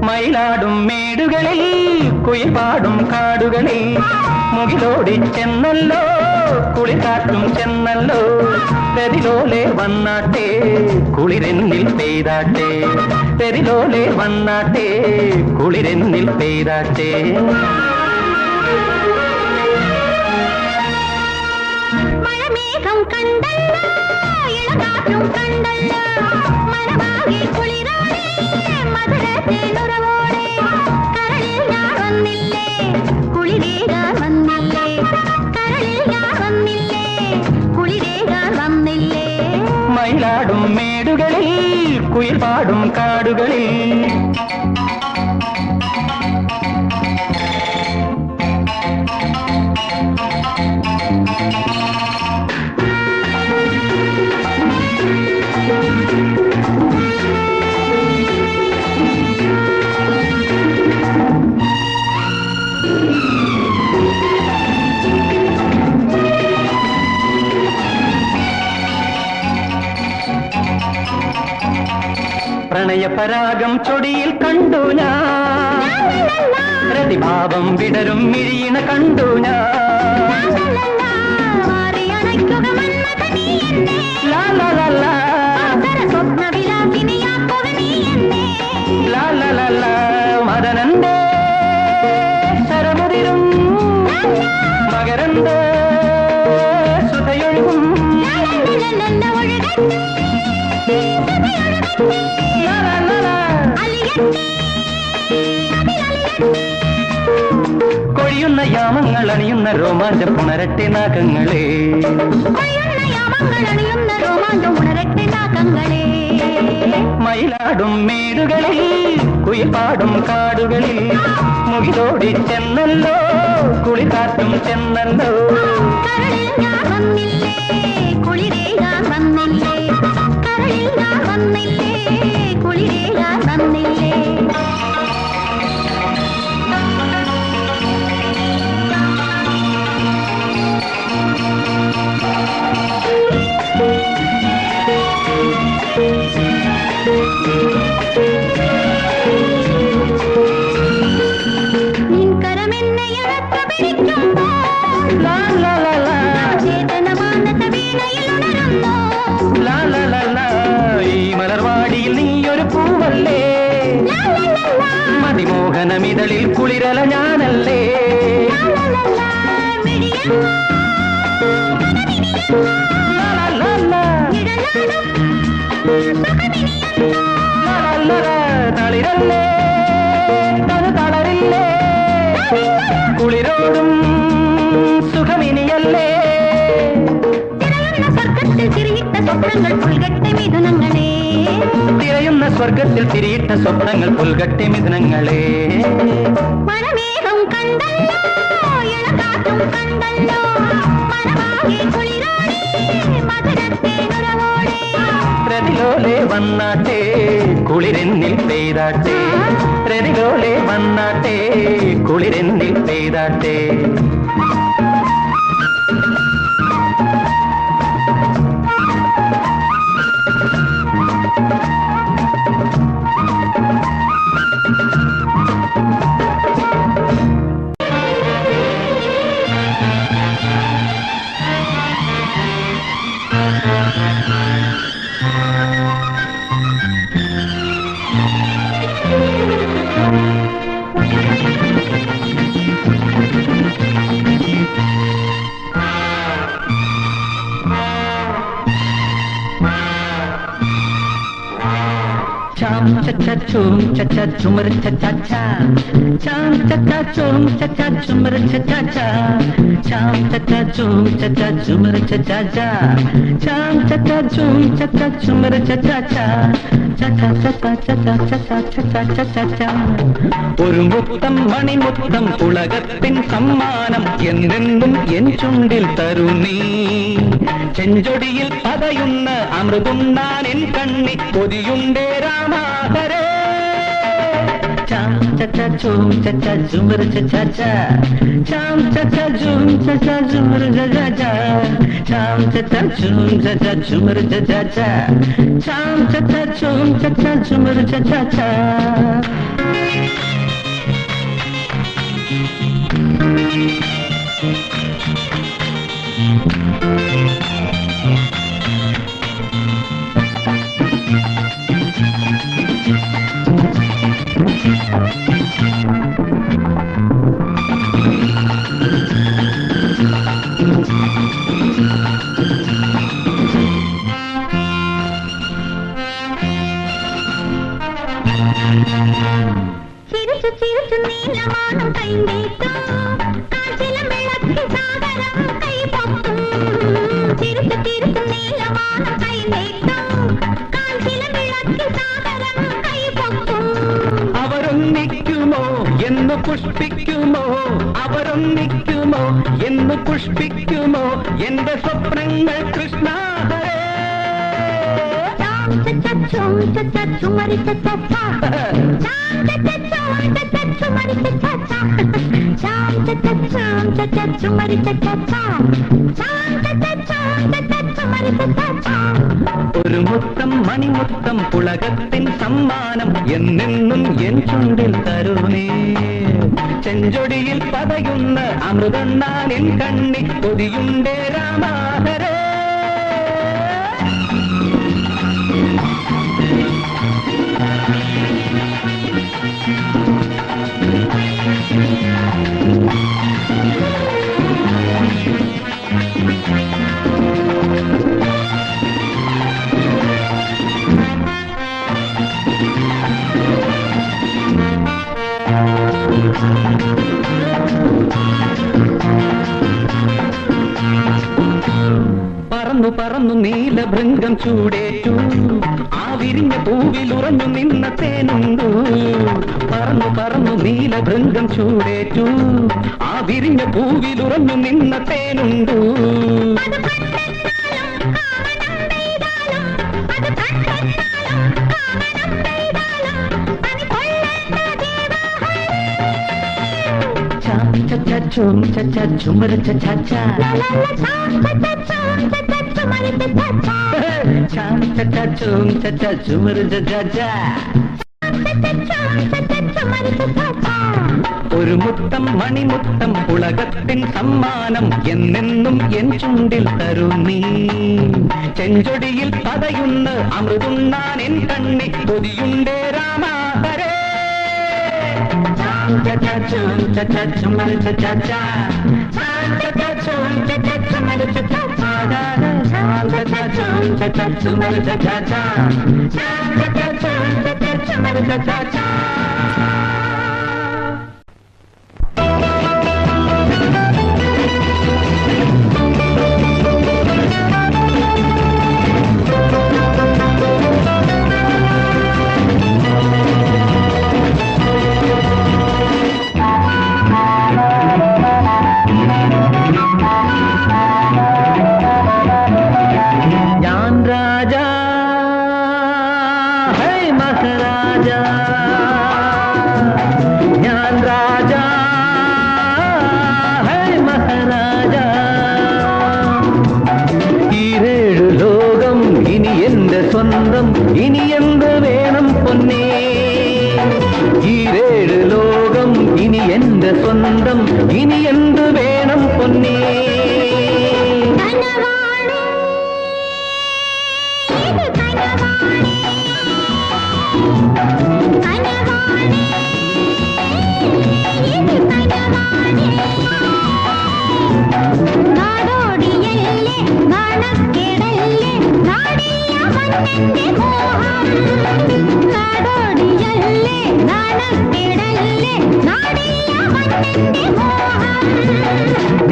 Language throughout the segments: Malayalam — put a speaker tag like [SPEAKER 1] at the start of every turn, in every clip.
[SPEAKER 1] മയിലാടും മേടുകളിൽ കുയിൽപാടും കാടുകളിൽ മുകിലോടി ചെന്നല്ലോ കുളികാറ്റും ചെന്നല്ലോ തെരിലോലെ വന്നാട്ടെ കുളിരെന്നിൽ പെയ്താട്ടെ തെരിലോലെ വന്നാട്ടെ കുളിരെന്നിൽ പെയ്താട്ടെ
[SPEAKER 2] മഴമേഘം കണ്ടല്ലോ ഇളകാറ്റും കണ്ടല്ലോ മനമാകെ കുളിരാണേ മധുരത്തേനുറവോടെ കരളിൽ ഞാൻ വന്നില്ലേ കുളിരേകാൻ വന്നില്ലേ കരളിൽ ഞാൻ വന്നില്ലേ കുളിരേകാൻ വന്നില്ലേ
[SPEAKER 1] മയിലാടും മേടുകളിൽ കുയിൽപാടും കാടുകളിൽ പ്രണയപരാഗം ചൊടിയിൽ കണ്ടു ഞാൻ പ്രതിഭാവം വിടരും മിഴിയണ കണ്ടു ഞാൻ മദനന്റെ ശരമുതിരും മകരന്റെ സുധയൊഴുകും കൊഴിയുന്ന യാമങ്ങൾ അണിയുന്ന രോമാഞ്ചം പുണരട്ടെ നാഗങ്ങളെ മയിലാടും മേടുകളിൽ കുയിൽപാടും കാടുകളിൽ മുകിലോടി ചെന്നല്ലോ കുളികാറ്റും ചെന്നല്ലോ
[SPEAKER 2] കരളിൽ ഞാൻ വന്നില്ലേ കുളിരേകാൻ വന്നില്ലേ കരളിൽ ഞാൻ വന്നില്ലേ കുളിരേകാൻ വന്നില്ലേ നിൻകരമെന്നെ ഇഴച്ചു പിടിക്കുമ്പോൾ ചേതനമാനസ വീണയിൽ ഉണരുന്നു
[SPEAKER 1] ഈ മലർവാടിയിൽ നീയൊരു പൂവല്ലേ മതിമോഹനമിതളിൽ കുളിരല ഞാനല്ലേ തളിരല്ലേ തളരില്ലേ കുളിരോടും സുഖമിനിയല്ലേ
[SPEAKER 2] സ്വർഗത്തിൽ തിരിയിട്ട സ്വപ്നങ്ങൾ പുൽകട്ടെ മിഥുനങ്ങളെ
[SPEAKER 1] തിരയുന്ന സ്വർഗത്തിൽ തിരിയിട്ട സ്വപ്നങ്ങൾ പുൽകട്ടെ മിഥുനങ്ങളെ
[SPEAKER 2] മഴമേഘം കണ്ടല്ലോ ഇളകാറ്റും കണ്ടല്ലോ മനമാകെ കുളിരാണേ മധുരത്തേനുറവോടെ
[SPEAKER 1] പ്രതിലോലെ വന്നാട്ടെ കുളിരെന്നിൽ പെയ്താട്ടെ പ്രതിലോലെ വന്നാട്ടെ കുളിരെന്നിൽ പെയ്താട്ടെ Chum cha cha chum cha cha chumar cha cha cha. Chum cha cha chum cha cha chumar cha cha cha. Chum cha cha chum cha cha chumar cha cha cha. Chum cha cha chum cha cha chumar cha cha cha. ഒരു മുത്തം മണിമുത്തം ഉലകത്തിൻ സമ്മാനം എന്നെന്നും എൻ ചുണ്ടിൽ തരൂ നീ ചെഞ്ചൊടിയിൽ പതയുന്ന അമൃതുണ്ണാൻ എൻ കണ്ണി കൊതിയുണ്ടേ രാമാതരേ ചാം ചച്ച ചൂം ചച്ച ചുമർ ചച്ച ചാം ചച്ച ചൂം ചച്ച ചുമർ ചച്ച ചാം ചച്ച ചൂം ചച്ച ചുമർ ചച്ച ചാം ചച്ച ചൂം ചച്ച ചുമർ ചച്ച
[SPEAKER 2] ചിരിച്ചു ചിരിച്ചു നീലമാനം കൈനീട്ടും കാച്ചിലും വിളക്കി സാഗരം കൈപൊക്കും ചിരിച്ചു ചിരിച്ചു നീലമാനം കൈനീട്ടും കാച്ചിലും വിളക്കി സാഗരം കൈപൊക്കും
[SPEAKER 1] അവരൊന്നിക്കുമോ എന്ന് പുഷ്പിക്കുമോ അവരൊന്നിക്കുമോ എന്ന് പുഷ്പിക്കുമോ എന്റെ സ്വപ്നങ്ങൾ കൃഷ്ണ
[SPEAKER 2] ചും ചച്ച ചുമരി ചച്ച ചാം ചച്ച ചും ചച്ച ചുമരി ചച്ച ചാം ചച്ച ചും ചച്ച ചുമരി ചച്ച ചാം ചച്ച ചും ചച്ച ചുമരി ചച്ച
[SPEAKER 1] ഒരു മുത്തം മണിമുത്തം ഉലകത്തിൻ സമ്മാനം എന്നെന്നും എൻ ചുണ്ടിൽ തരുണേ ചെഞ്ചൊടിയിൽ പതയുന്ന അമൃതണ്ണാൻ എൻ കണ്ണി കൊതിയുണ്ടേ രാമാതരേ പറന്നു പറന്നു നീലഭൃംഗം ചൂടേറ്റു ആ വിരിഞ്ഞ പൂവിലുറഞ്ഞു നിന്ന തേനുണ്ടു പറന്നു പറന്നു നീലഭൃംഗം ചൂടേറ്റു ആ വിരിഞ്ഞ പൂവിലുറഞ്ഞു നിന്ന തേനുണ്ടു ചും ചച്ച ചുമർ ചച്ച ചാം ചച്ച ചും ചച്ച ചുമർ ചച്ച ഒരു മുത്തം മണിമുത്തം ഉലകത്തിൻ സമ്മാനം എന്നെന്നും എൻ ചുണ്ടിൽ തരൂ നീ ചെഞ്ചൊടിയിൽ പതയുന്ന അമൃതുണ്ണാൻ എൻ കണ്ണി കൊതിയുണ്ടേ രാമാതരേ ചച്ച ചും ചച്ച ചുമർ ചച്ച ചച്ച ചും ചച്ച ചുമർ ചച്ച ചച്ച ചും ചച്ച ചുമർ ചച്ച ചച്ച ചും ചച്ച ചുമർ ചച്ച സ്വന്തം ഇനി എന്ത് വേണം പൊന്നേ ഈരേഴ് ലോകം ഇനി എന്റെ സ്വന്തം ഇനി എന്ത് വേണം പൊന്നേ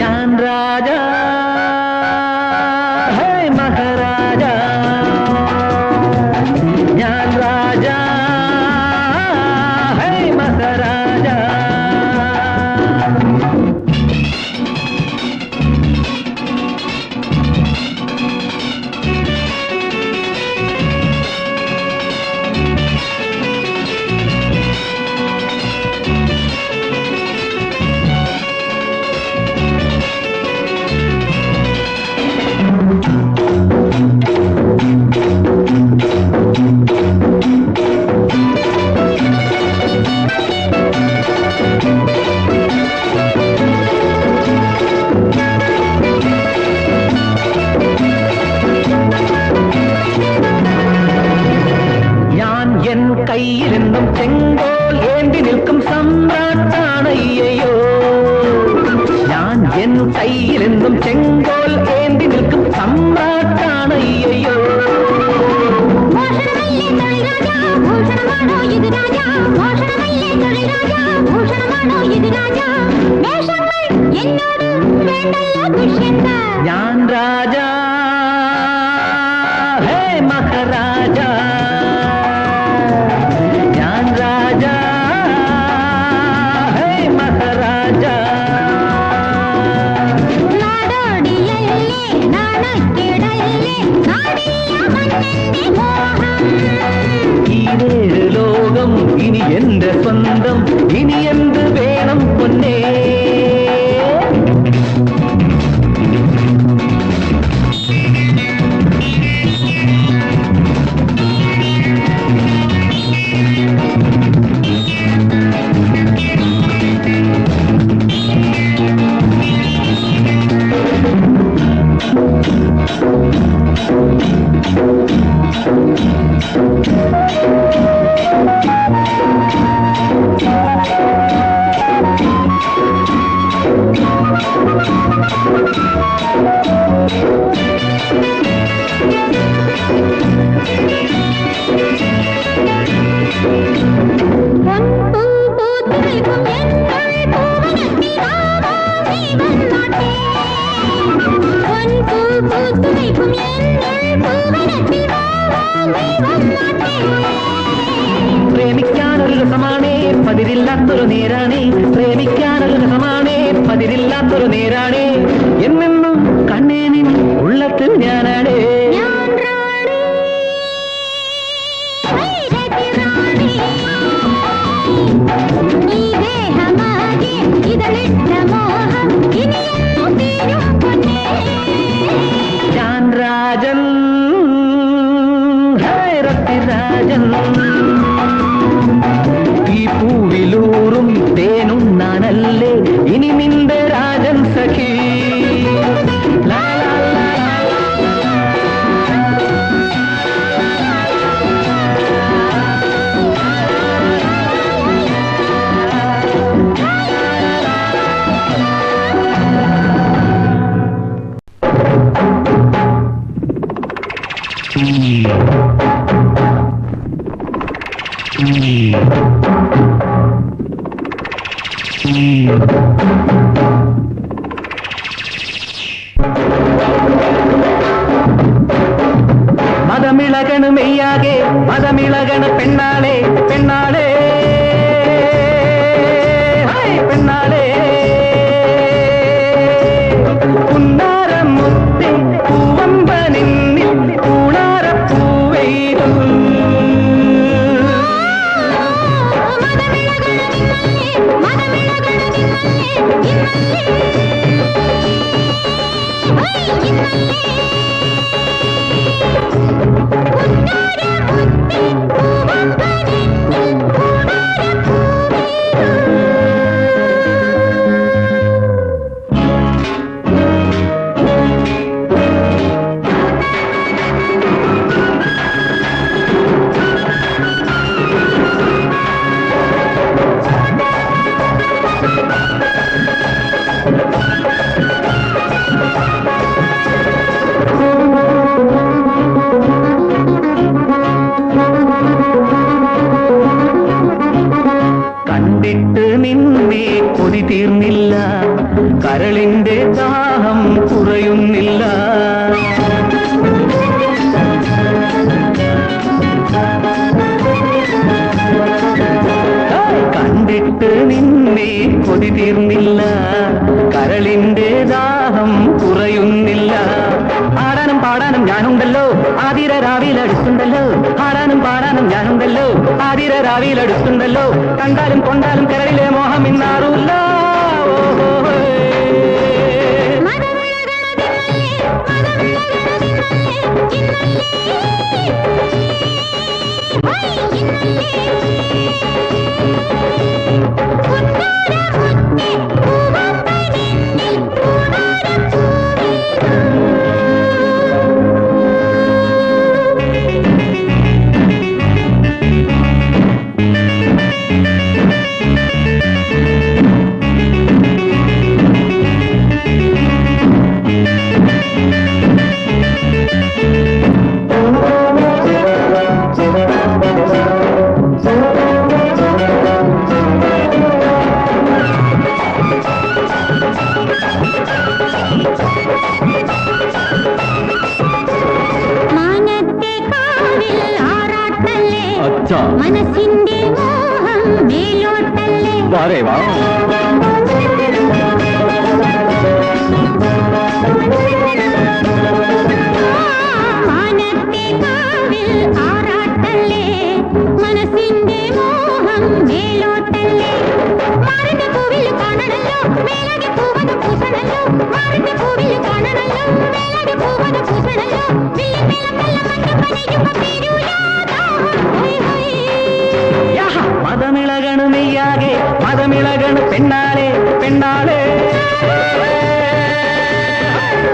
[SPEAKER 1] ഞാൻ രാജാ ഹേ മഹാരാജാ ഞാൻ കയ്യിലെന്നും ചെങ്കോൽ ഏന്തി നിൽക്കും സമ്രാട്ടാണയ്യോ ഞാൻ എൻ കയ്യിലെന്നും ചെങ്കോൽ ഏന്തി നിൽക്കും സമ്രാട്ടാണയ്യോ ഞാൻ രാജാ ഹേ മഹാരാജ ഞാൻ രാജാ ഹേ മഹാരാജ ഈരേഴ് ലോകം ഇനി എന്റെ സ്വന്തം ഇനി എന്ത് വേണം പൊന്നേ പ്രേമിക്കാനൊരു രസമാണേ പതിരില്ലാത്തൊരു നേരാണേ പ്രേമിക്കാനൊരു രസമാണേ പതിരില്ലാത്തൊരു നേരാണേ എന്നെന്നും കണ്ണേനിൻ ഉള്ളത്തിൽ ഞാനാണേ ഞാൻ രാജൻ രാജൻ ഈ പൂവിലൂറും തേനും നാനല്ലേ ഇനി നിന്റെ രാജൻ സഖി മതമിളകണ് മെയ്യാകെ മതമിളകണ് പെണ്ണാളെ പെണ്ണാളെ പെണ്ണാളെ പുന്നാരം മുത്തി പൂവമ്പനിന്നിൽ പൂണാരപ്പൂവെയ്തു കണ്ടിട്ട് നിന്നെ കൊതി തീർന്നില്ല കരളിന്റെ ദാഹം കുറയുന്നില്ല കണ്ടിട്ട് നിന്നെ കൊതി തീർന്നില്ല കരളിന്റെ ദാഹം കുറയുന്നില്ല ആടാനും പാടാനും ഞാനുണ്ടല്ലോ ആതിര രാവിലടുത്തുണ്ടല്ലോ ആടാനും പാടാനും ഞാനുണ്ടല്ലോ ആതിര രാവിലടുത്തുണ്ടല്ലോ കണ്ടാലും കൊണ്ടാലും കരളിലെ മോഹം ഇന്നാറൂല്ല
[SPEAKER 2] മനസ്സിന്റെ മോഹം മേലോട്ടല്ലേ
[SPEAKER 1] വാരേ വാ
[SPEAKER 2] മാനത്തെ കാവിൽ ആറാട്ടല്ലേ മനസ്സിന്റെ മോഹം മേലോട്ടല്ലേ മാറിന്റെ പൂവിൽ കാണണല്ലോ മേലടി പൂവന പൂസണല്ലോ മാറിന്റെ പൂവിൽ കാണണല്ലോ മേലടി പൂവന പൂസണല്ലോ
[SPEAKER 1] മതമിളകണു നെയ്യാകെ മതമിളകണു പെണ്ണാളെ പെണ്ണാളെ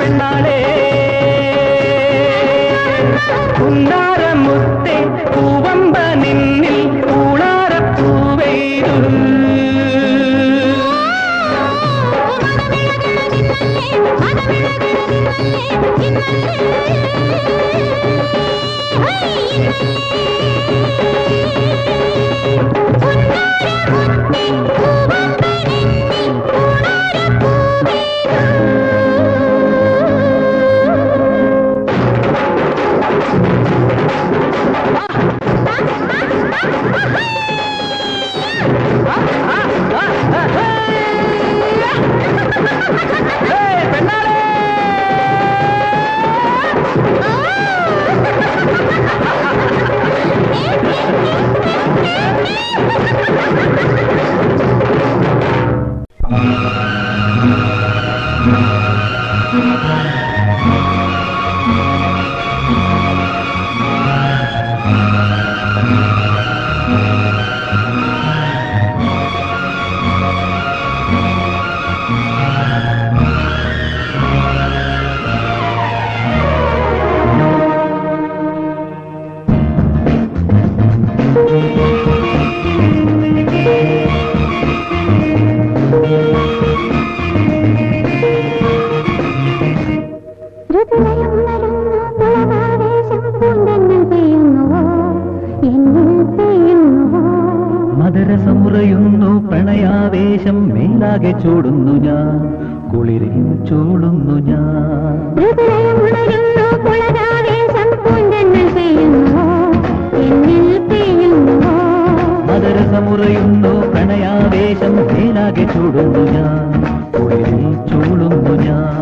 [SPEAKER 1] പെണ്ണാളെ കുന്നാരമുത്തെ പൂവമ്പ നിന്നിൽ കൂളാരപ്പൂവെയ്തു മധുരസമുറയുന്നു പ്രണയാവേശം മേലാകെ ചൂടുന്നു ഞാൻ കുളിരിൽ ചൂടുന്നു ഞാൻ മധുരസമുറയുന്നു പ്രണയാവേശം മേലാകെ ചൂടുന്നു ഞാൻ കുളിരിൽ ചൂടുന്നു ഞാൻ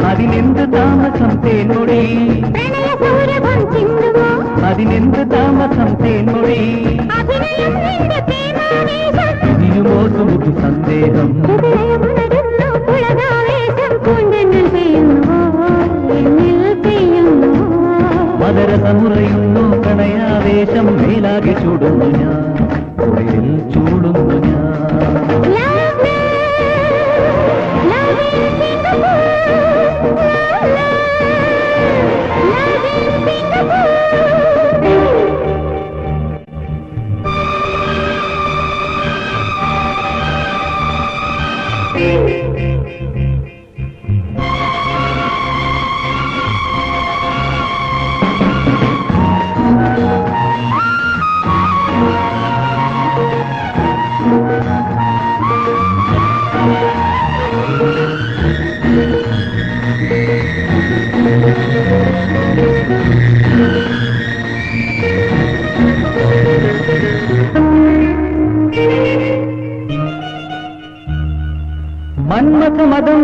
[SPEAKER 1] അതിനെന്ത് താമസം തേൻമൊഴി അതിനെന്ത് താമസം തേൻമൊഴി ഇതിനുമോ സുമുഖി സന്ദേഹം മധുരസമുറയുന്നു പ്രണയാവേശം മേലാകെ ചൂടുന്നു ഞാൻ കുളിരിൽ ചൂടുന്നു ഞാൻ മന്മഥമദം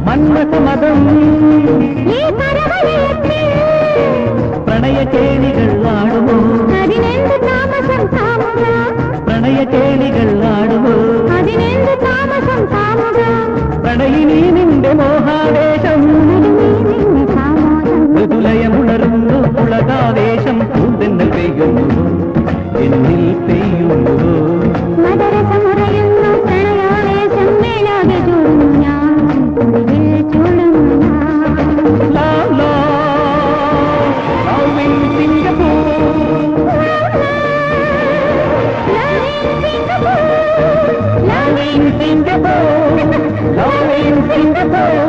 [SPEAKER 1] മന്മഥമദം പ്രണയ കേളികൾ ആടുമോ അതിനെന്ത് താമസം പ്രണയ കേളികൾ ആടുമോ
[SPEAKER 2] അതിനെന്ത് താമസം താമുക
[SPEAKER 1] പ്രണയിനി നിന്റെ മോഹാവേശം മൃദുലയമുണരുന്നു പുളകാവേശം പൂന്തെന്നൽ പെയ്യുന്നു എന്നിൽ പെയ്യുന്നു
[SPEAKER 2] മദരസമുറയുന്നു പ്രണയാവേശം മേലാകെ ചൂടുന്നു ഞാൻ കുടിയിൽ ചൂടുന്നു
[SPEAKER 1] Love, love in Singapore. Love in Singapore. Love in Singapore.